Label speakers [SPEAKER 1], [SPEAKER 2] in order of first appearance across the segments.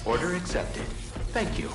[SPEAKER 1] Order accepted. Thank you.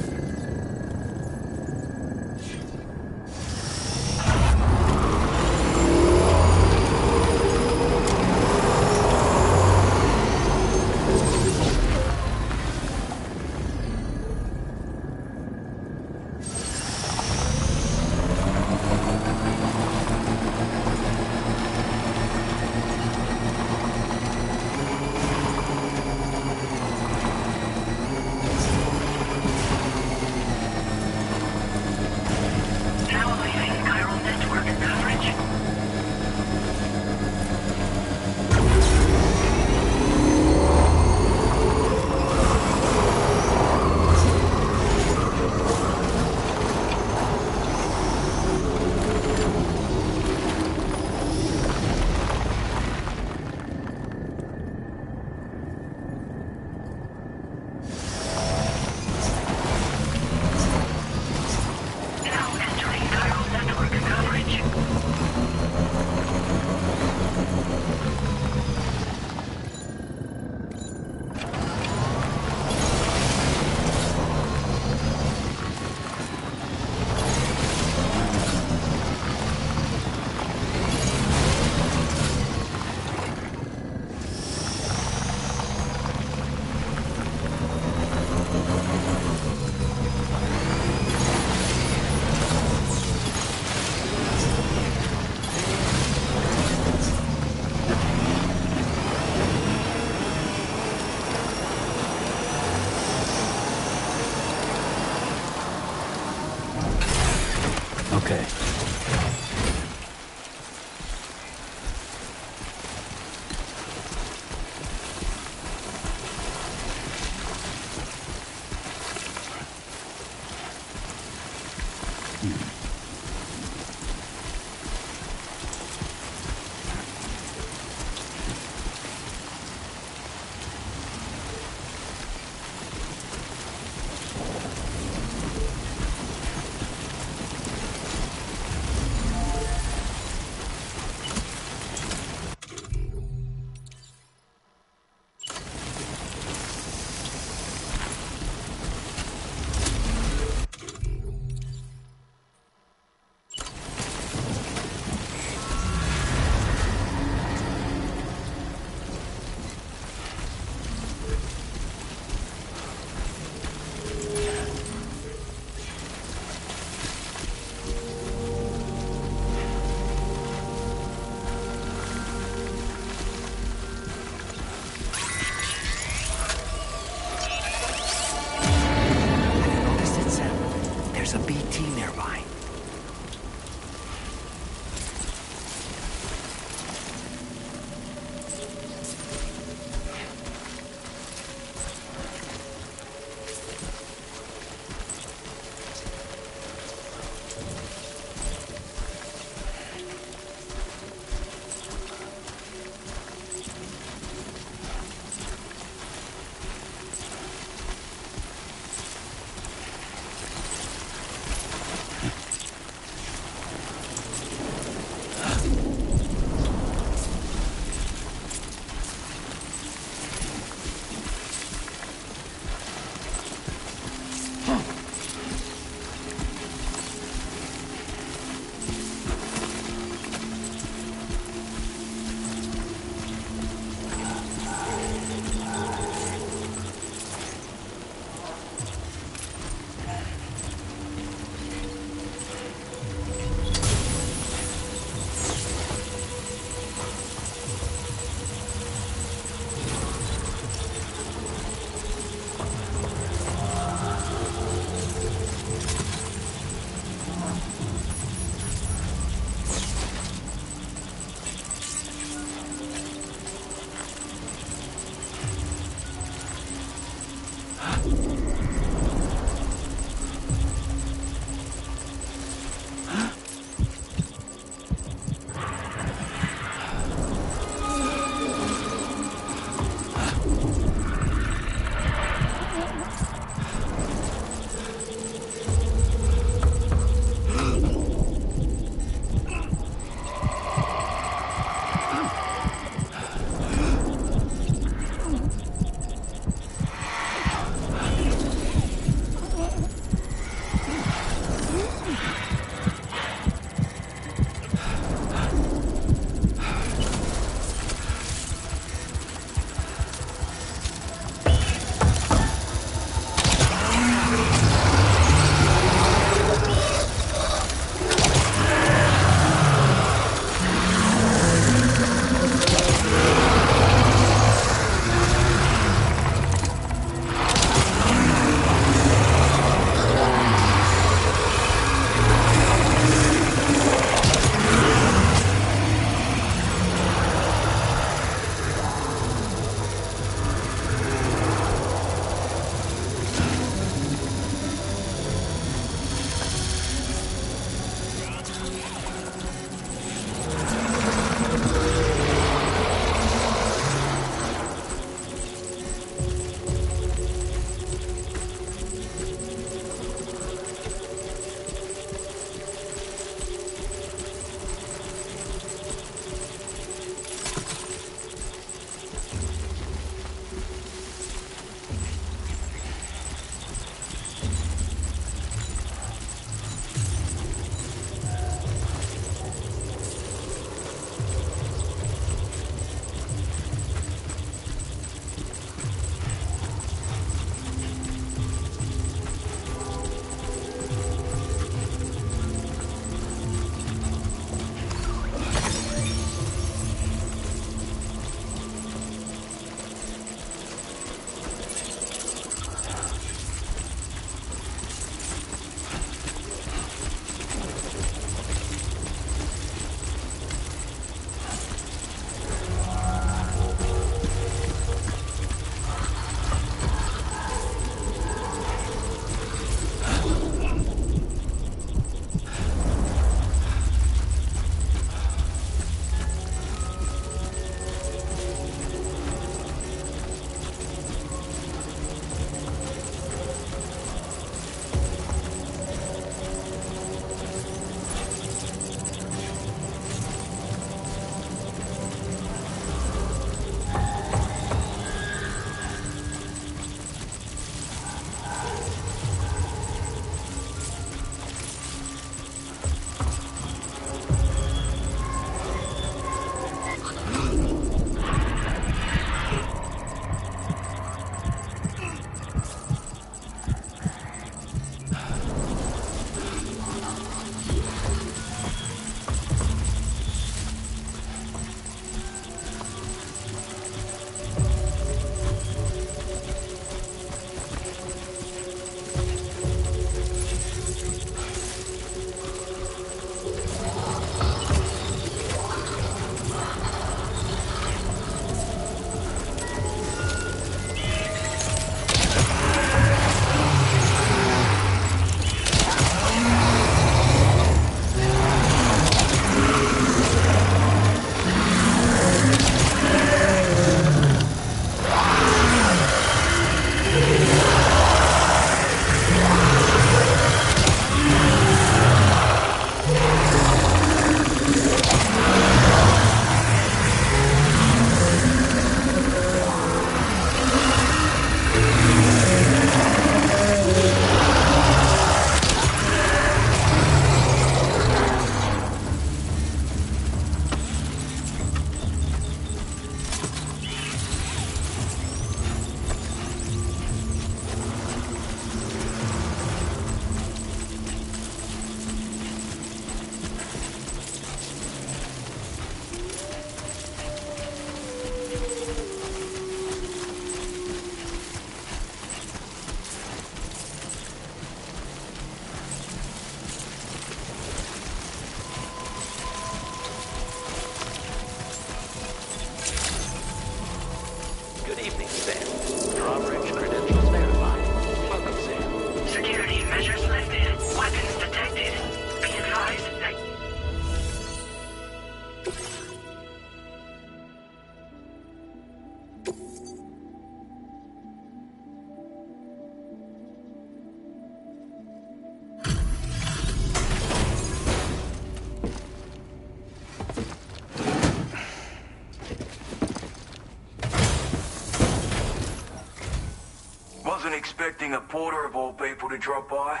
[SPEAKER 2] Wasn't expecting a porter of all people to drop by.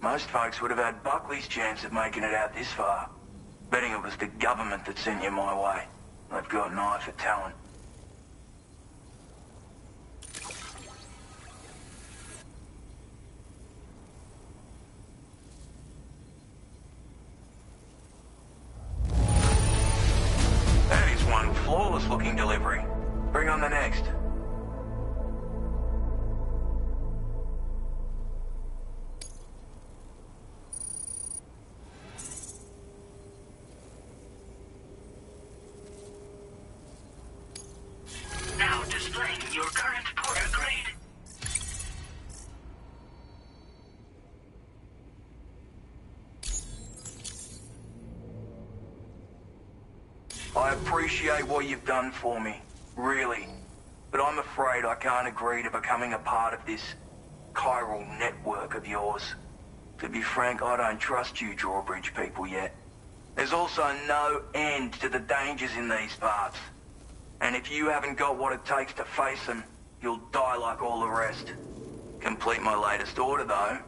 [SPEAKER 2] Most folks would have had Buckley's chance of making it out this far. Betting it was the government that sent you my way. They've got an eye for talent. That is one flawless looking delivery. Bring on the next.
[SPEAKER 3] Now displaying your current porter grade.
[SPEAKER 2] I appreciate what you've done for me, really. But I'm afraid I can't agree to becoming a part of this chiral network of yours. To be frank, I don't trust you drawbridge people yet. There's also no end to the dangers in these parts. And if you haven't got what it takes to face them, you'll die like all the rest. Complete my latest order, though,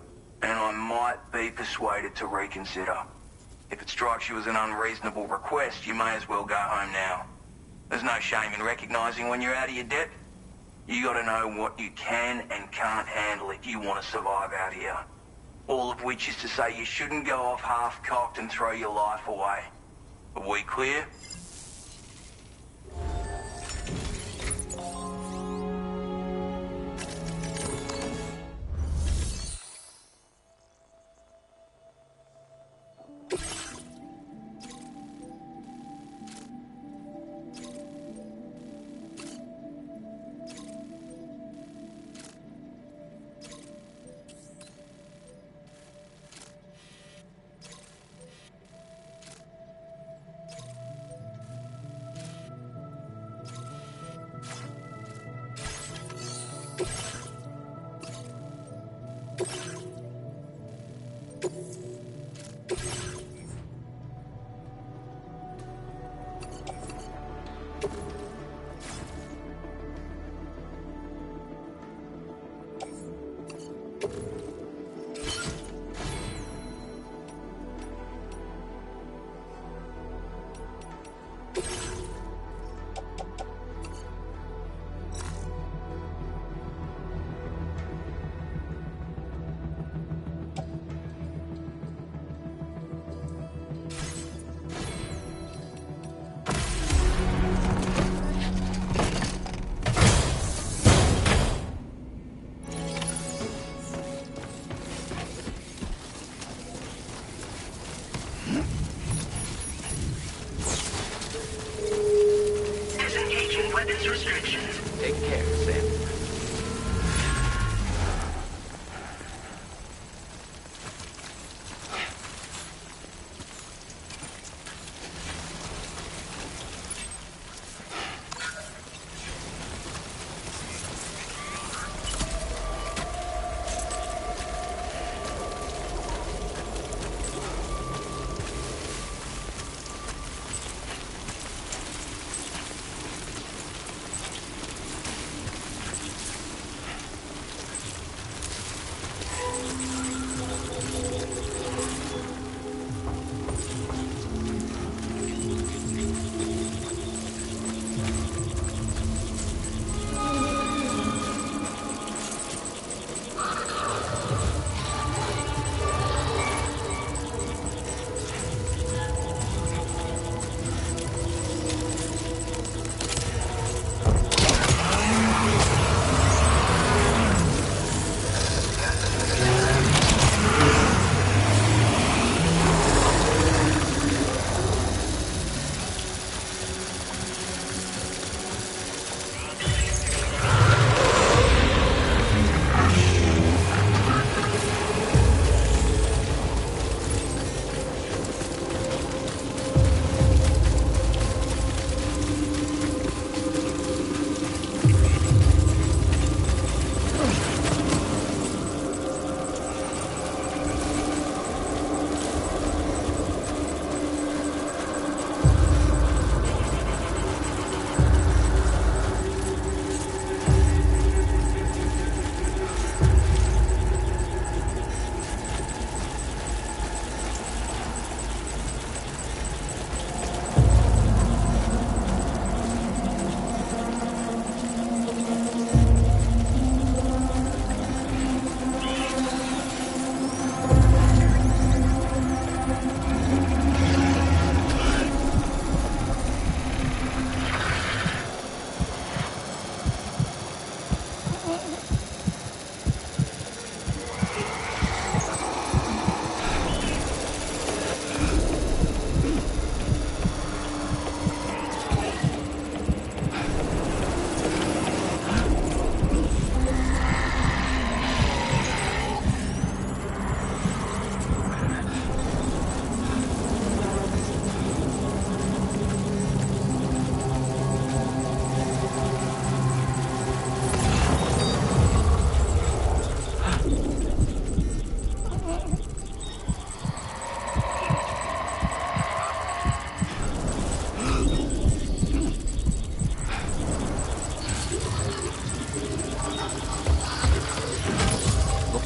[SPEAKER 2] and I might be persuaded to reconsider. If it strikes you as an unreasonable request, you may as well go home now. There's no shame in recognizing when you're out of your depth. You gotta know what you can and can't handle if you want to survive out here. All of which is to say you shouldn't go off half-cocked and throw your life away. Are we clear?
[SPEAKER 3] Weapons restrictions.
[SPEAKER 1] Take care, Sam.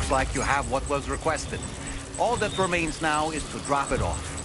[SPEAKER 4] Looks like you have what was requested. All that remains now is to drop it off.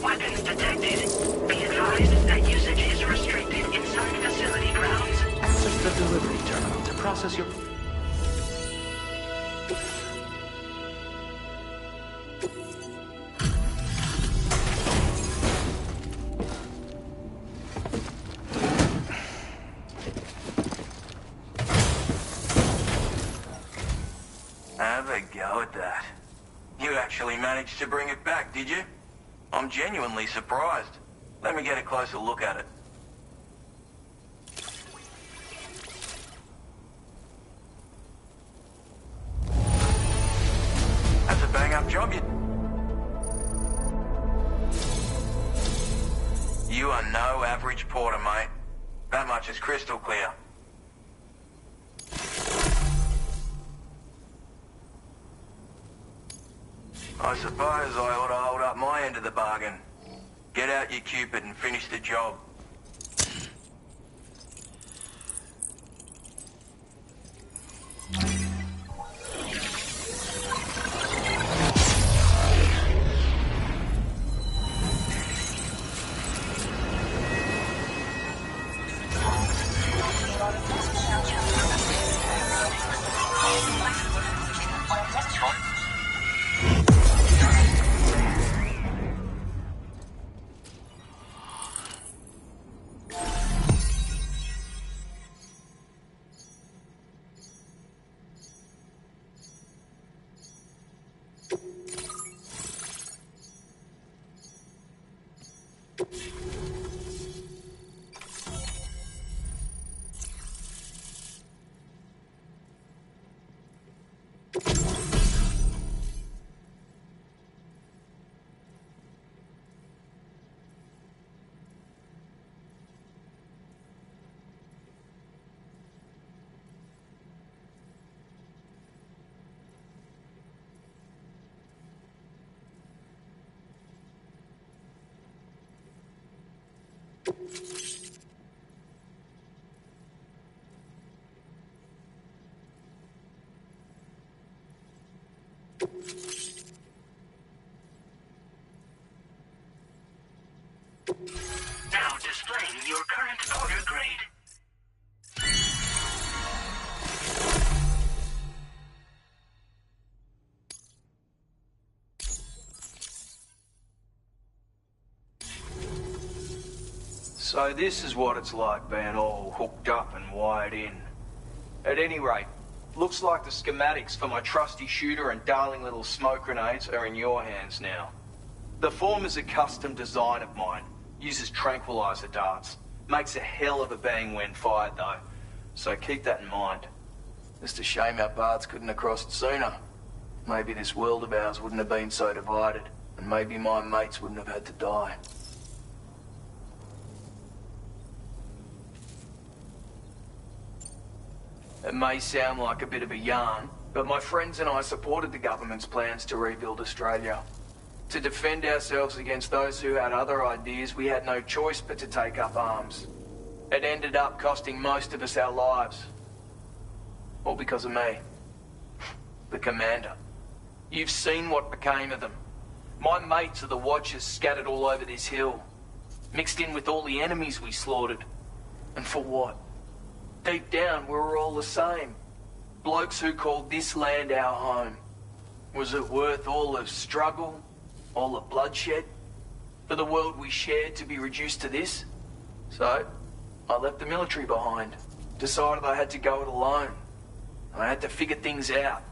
[SPEAKER 3] Weapons detected. Be advised that usage is restricted inside facility grounds.
[SPEAKER 1] Access the delivery terminal to process your...
[SPEAKER 2] Have a go at that. You actually managed to bring it back, did you? I'm genuinely surprised. Let me get a closer look at it. That's a bang-up job, You are no average porter, mate. That much is crystal clear. I suppose I ought to hold up my end of the bargain. Get out your Cupid and finish the job.
[SPEAKER 3] Now displaying your current order grade.
[SPEAKER 2] So this is what it's like being all hooked up and wired in. At any rate, looks like the schematics for my trusty shooter and darling little smoke grenades are in your hands now. The former's a custom design of mine. Uses tranquilizer darts. Makes a hell of a bang when fired though. So keep that in mind. Just a shame our paths couldn't have crossed sooner. Maybe this world of ours wouldn't have been so divided. And maybe my mates wouldn't have had to die. It may sound like a bit of a yarn, but my friends and I supported the government's plans to rebuild Australia. To defend ourselves against those who had other ideas, we had no choice but to take up arms. It ended up costing most of us our lives. All because of me. The commander. You've seen what became of them. My mates are the Watchers scattered all over this hill. Mixed in with all the enemies we slaughtered. And for what? Deep down, we were all the same. Blokes who called this land our home. Was it worth all the struggle? All the bloodshed? For the world we shared to be reduced to this? So, I left the military behind. Decided I had to go it alone. I had to figure things out.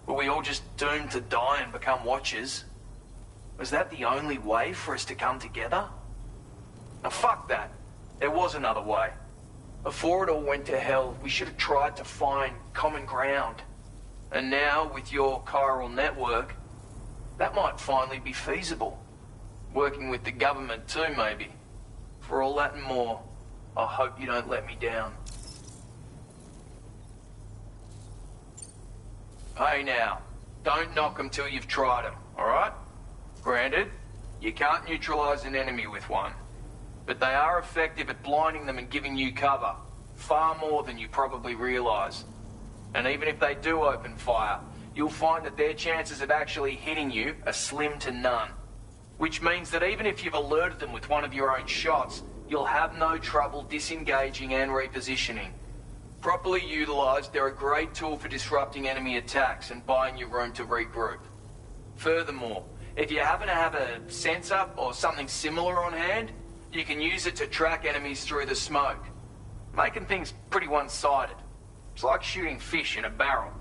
[SPEAKER 2] Were we all just doomed to die and become Watchers? Was that the only way for us to come together? Now fuck that. There was another way. Before it all went to hell, we should have tried to find common ground. And now, with your chiral network, that might finally be feasible. Working with the government too, maybe. For all that and more, I hope you don't let me down. Hey now, don't knock them till you've tried them, alright? Granted, you can't neutralize an enemy with one. But they are effective at blinding them and giving you cover. Far more than you probably realize. And even if they do open fire, you'll find that their chances of actually hitting you are slim to none. Which means that even if you've alerted them with one of your own shots, you'll have no trouble disengaging and repositioning. Properly utilized, they're a great tool for disrupting enemy attacks and buying you room to regroup. Furthermore, if you happen to have a sensor or something similar on hand, you can use it to track enemies through the smoke, making things pretty one-sided. It's like shooting fish in a barrel.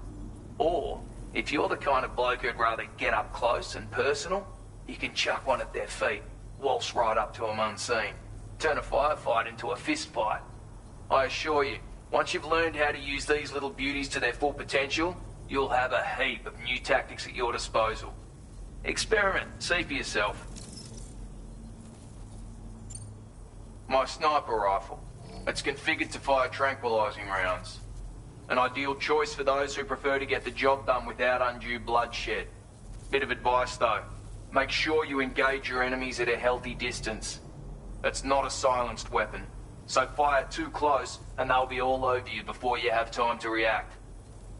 [SPEAKER 2] Or, if you're the kind of bloke who'd rather get up close and personal, you can chuck one at their feet, waltz right up to them unseen, turn a firefight into a fist fight. I assure you, once you've learned how to use these little beauties to their full potential, you'll have a heap of new tactics at your disposal. Experiment, see for yourself. My sniper rifle. It's configured to fire tranquilizing rounds. An ideal choice for those who prefer to get the job done without undue bloodshed.
[SPEAKER 5] Bit of advice though. Make sure you engage your enemies at a healthy distance. It's not a silenced weapon, so fire too close and they'll be all over you before you have time to react.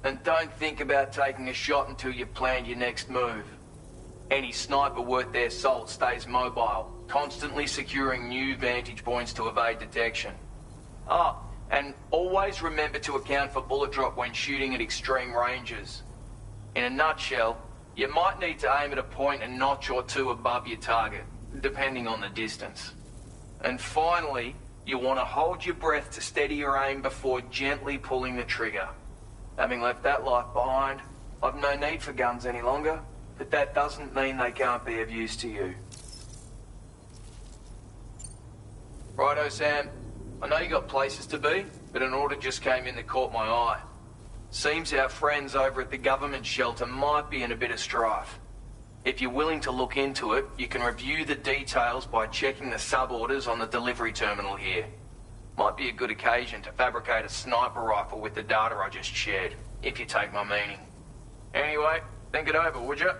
[SPEAKER 5] And don't think about taking a shot until you've planned your next move. Any sniper worth their salt stays mobile, constantly securing new vantage points to evade detection. Ah, and always remember to account for bullet drop when shooting at extreme ranges. In a nutshell, you might need to aim at a point a notch or two above your target, depending on the distance. And finally, you want to hold your breath to steady your aim before gently pulling the trigger. Having left that life behind, I've no need for guns any longer, but that doesn't mean they can't be of use to you. Righto, Sam. I know you got places to be, but an order just came in that caught my eye. Seems our friends over at the government shelter might be in a bit of strife. If you're willing to look into it, you can review the details by checking the sub-orders on the delivery terminal here. Might be a good occasion to fabricate a sniper rifle with the data I just shared, if you take my meaning. Anyway, think it over, would you?